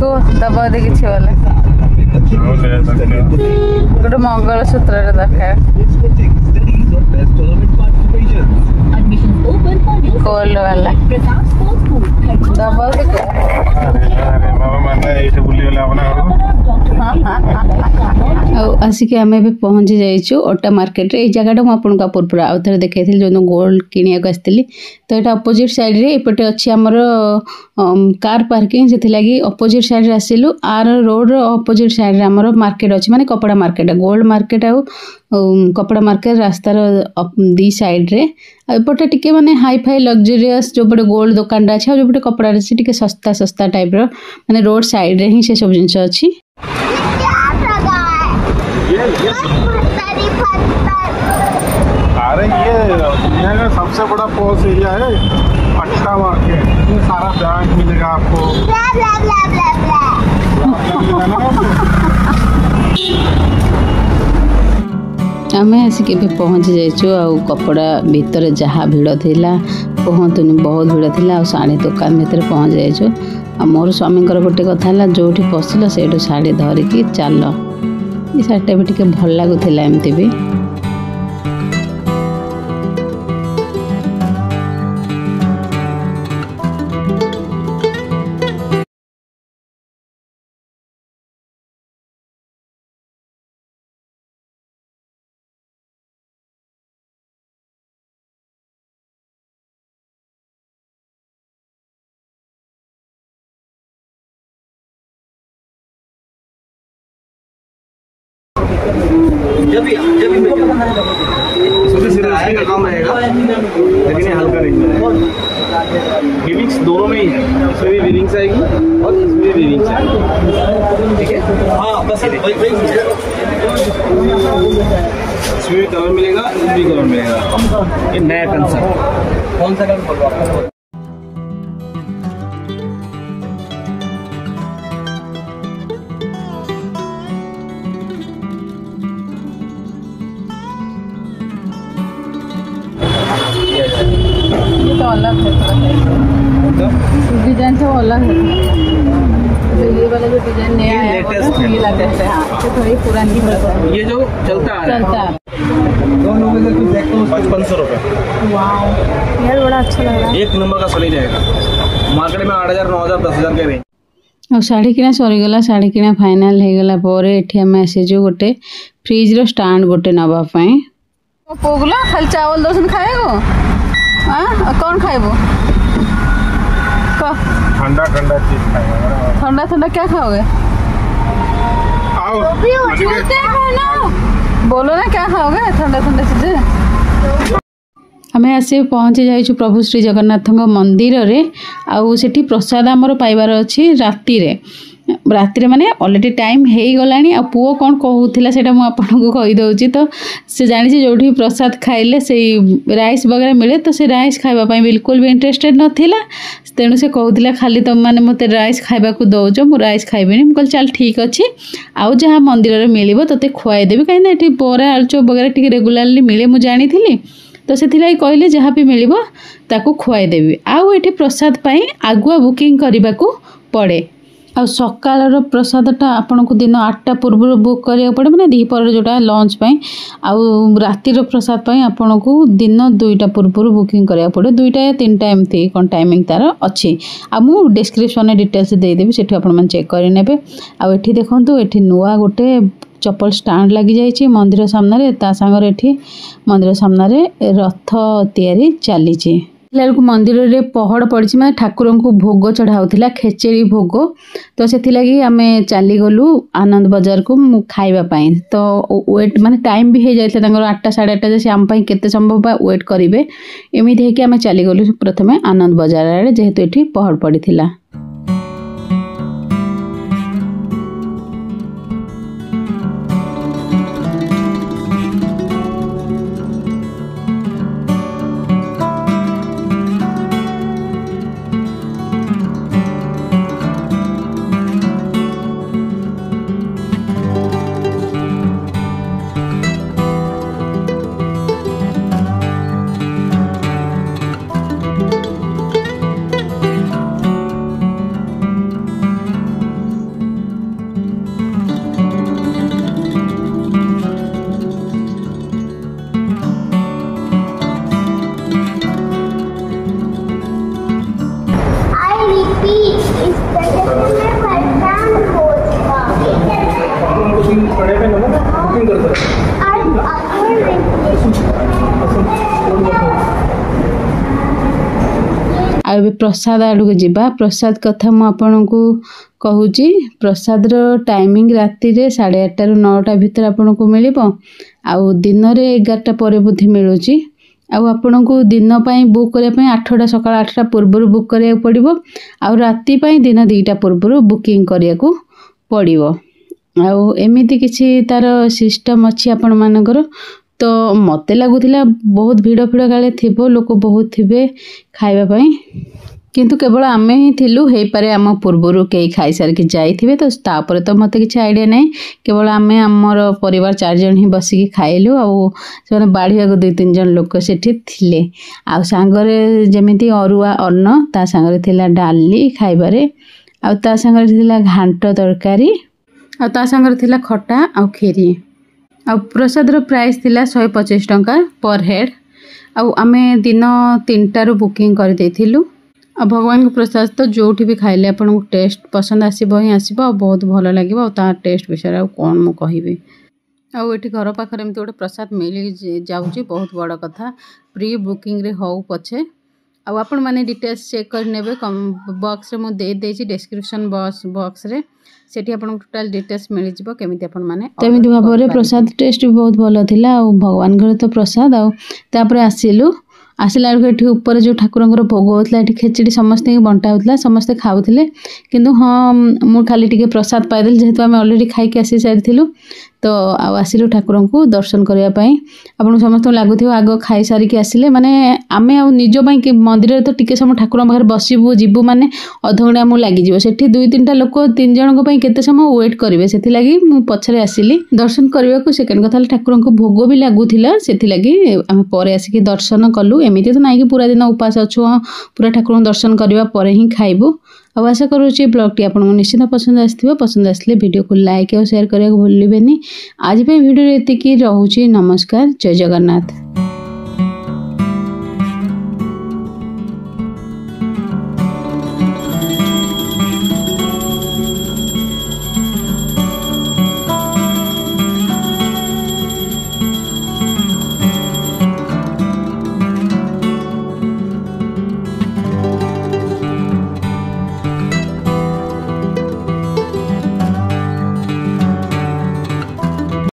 को दबा दे किसी वाले गोटे मंगलसूत्र दरकार गोल्ड वाला दबा दे आसिक आम ए पहुँची जाइए ओटा मार्केट ये जगह मुझे पूर्व आउ थे देखी जो गोल्ड किणा आसती तो यहाँ अपोजिट साइड रे एपटे अच्छी आमर कार पार्किंग से लगी अपोजिट साइड रे आसिलु आर रोड अपोजिट साइड रे आमर मार्केट अच्छी माने कपड़ा मार्केट गोल्ड मार्केट आउ कपड़ा मार्केट रास्तार दी साइड रे एपटे टिके माने हाई फाई लग्जरियस जो पटे गोल्ड दुकान अच्छे जो पटे कपड़ा अच्छी टिके सस्ता सस्ता टाइप रो माने रोड साइड रे ही से सब जिनस अच्छी। अरे ये दुनिया का सबसे बड़ा पॉस एरिया है अट्टा मार्केट। इसमें सारा बैंक मिलेगा आपको। आम आसिक पहुँची जाइचु आ कपड़ा भितर जहाँ भिड़ थिला कहतुनि बहुत भिड़ थिला आ शाढ़ी दुकान भितर पहुँच जाइचु आ मोर स्वामी गोटे कथा है जो पशिल से शाढ़ी धरिकी चल ये शाढ़ीटा भी टिके भल लगुला एमती भी जब का काम रहेगा लेकिन ये हल्का रेंज में वीविंग्स दोनों में ही है। इसमें भी वीविंग्स आएगी और इसमें भी वीविंग्स आएगी। ठीक है हाँ बस वही इसमें भी कलर मिलेगा इसमें भी कलर मिलेगा। ये नया कंसेप्ट कौन सा कलर बोलो आपको? ये तो अलग है डिजाइन से वो अलग है तो ये वाला जो डिजाइन नया है ये लेटेस्ट है हाँ तो थोड़ी पुरानी है ये जो चलता है दोनों में कुछ देखो 5500 रुपये। वाह यार बड़ा अच्छा लग रहा है। एक नंबर का सली जाएगा मार्केट में 8000 9000 10,000 के रेंज। और शाढ़ी किना सरीगला शाढ़ी किना फाइनाल होगला पर एठी हम आसीजु गोटे फ्रिज रो स्टैंड गोटे नबा पई पोगला खाली चावल दोसन खाएगो हां कौन खाएबो ठंडा ठंडा चीज खाएगा। ठंडा ठंडा क्या खाओगे? बोलो ना क्या खाओगे ठंडा ठंडा चीजें। आम आसी पहुँची जाइछु प्रभु श्री जगन्नाथ मंदिर रे आउ सेठी प्रसाद आमर पाइबार अच्छी राति माने ऑलरेडी टाइम हो गलानी आ पुओ कौन कहूला से आपको कहीदे तो से जानी जो प्रसाद खाइले से राइस वगैरह मिले तो से राइस खाइबा बिल्कुल भी इंटरेस्टेड नथिला तेणु से कहूला खाली तुम मैंने मत राइस खाइबा दौच मु राइस खाइबेनी मुझे चल ठीक अच्छे आउ जहाँ मंदिर मिल तो खुआईदेवी कहीं बरा आलुचप वगैरह टी रेगुलारली मिले मुझे जानी तो से कहले जहाँ भी मिल ताकू खुआईदेवी आउ ये प्रसाद पाई आगुआ बुकिंग करने को पड़े आ सकाल प्रसादटा आपन को दिन 8टा पूर्व बुक करा पड़े मैंने दीपर जोटा लंच पाई आउ रातिर प्रसाद पाई आपन को दिन 2टा पूर्व बुकिंग करा पड़े 2टा या 3टा एमती कौन टाइमिंग तार अच्छी आ मु डिस्क्रिप्शन में डिटेल्स देदेवी से आपने चेक करे आठी देखो ये नुआ गोटे चप्पल स्टैंड लगी जाइए मंदिर सामने सांगर एठी मंदिर सामने रथ तैयारी चली बेलू मंदिर रे पहड़ पड़ी मैं ठाकुर को भोग चढ़ाऊला खेचेरी भोग तो से आम चलीगलु आनंद बजार को खाइबापी तो वेट माने टाइम भी हो जाता 8टा 8:30 जैसे आम केते संभव वेट करेंगे एमती आम चलीगलु प्रथम आनंद बजार जेहेतु ये पहड़ पड़ी। बुकिंग पड़े पे नंबर बुकिंग कर दो आ प्रसाद आड़ को जीवा प्रसाद कथा मु आपन को कहूची प्रसाद रो टाइमिंग राति रे 8:30 रु 9टा भितर आपन को मिलिबो आउ दिन रे 11टा परे बुद्धि मिलुची आउ आपन को दिन पई बुक करे पई 8टा सकाळ 8टा पूर्व बुक करिया पड़िबो आउ राति पई दिन 2टा पूर्व बुकिंग करिया को पड़िबो आउ एमिति किछि तार सिस्टम अछि आपन मानकर तो मते लागुथिला बहुत भिड़ भिड़ गाले थिबो लोक बहुत थिबे खाइबा पई किंतु केवल आमे ही थिलु हे पारे आम पूर्वरु के खाई सार के जाइथिबे तो तापर तो मते किछि आईडिया नै केवल आमे हमर परिवार 4 जन ही बसी के खाइलु आ से बाढ़िया को 2-3 जन लोक सेठी थिले आ सांगरे जेमिति अरुआ अन्न ता सांगरे थिला डाली खाइबारे आ ता सांगरे थिला घांट तरकारी आ ता सांगरे थिला खट्टा आ खीरी आ प्रसाद रो प्राइस थिला 125 टंका पर हेड आ आमे दिन 3टा रो बुकिंग कर देथिलु आ भगवान को प्रसाद तो जोठी भी खाइले आपन को टेस्ट पसंद आसीबो ही आसीबो बहुत भलो लागिबो ता टेस्ट विषय आ कोन मु कहिबे आ एठी घर पाखरे में गोटे प्रसाद मिली जाउची बहुत बड़ कथा प्री बुकिंग रे हो पछे आ आपन माने डिटेल्स चेक कर नेबे बॉक्स रे मु दे देची डिस्क्रिप्शन बॉक्स रे सेठी आपन टोटल डिटेल्स मिली जिवो केमिति आपन माने तेमिति भाबरे प्रसाद टेस्ट भी बहुत भलो थिला आ भगवान घर तो प्रसाद आ तापर आसिलु आसला बेलू ऊपर जो ठाकुर भोग होता है खेचड़ी समस्ते बंटा होता समस्ते खाऊले किंतु हाँ मु खाली टिके प्रसाद पाइदेली जेहेतु आम अलरेडी खाई आसी सारी तो आसिलु ठाकुर को दर्शन करने आपन समस्त लगुथ आग खाई सारिक आसिले माने आमे निज कि मंदिर तो टिके समय ठाकुर पाखे बसबू जीवु माने अध घंटा आमको लगिज से 2-3टा लोक 3 जन केते समय वेट करेंगे से लगी मु पछरे आसिली दर्शन करने को सेकेंड कथा ठाकुर को भोग भी लगुला से लगी आम पर आसिक दर्शन कलु एमती तो ना कि पूरा दिन उपास अच्छु पूरा ठाकुर दर्शन करने पर ही खाइबू आ आशा करुँचे ब्लॉगटी आपको निश्चित पसंद आसथिबो पसंद आसले वीडियो को लाइक और शेयर करने को भूलिबेनी आज पे वीडियो एतिकी रहूची नमस्कार जय जगन्नाथ।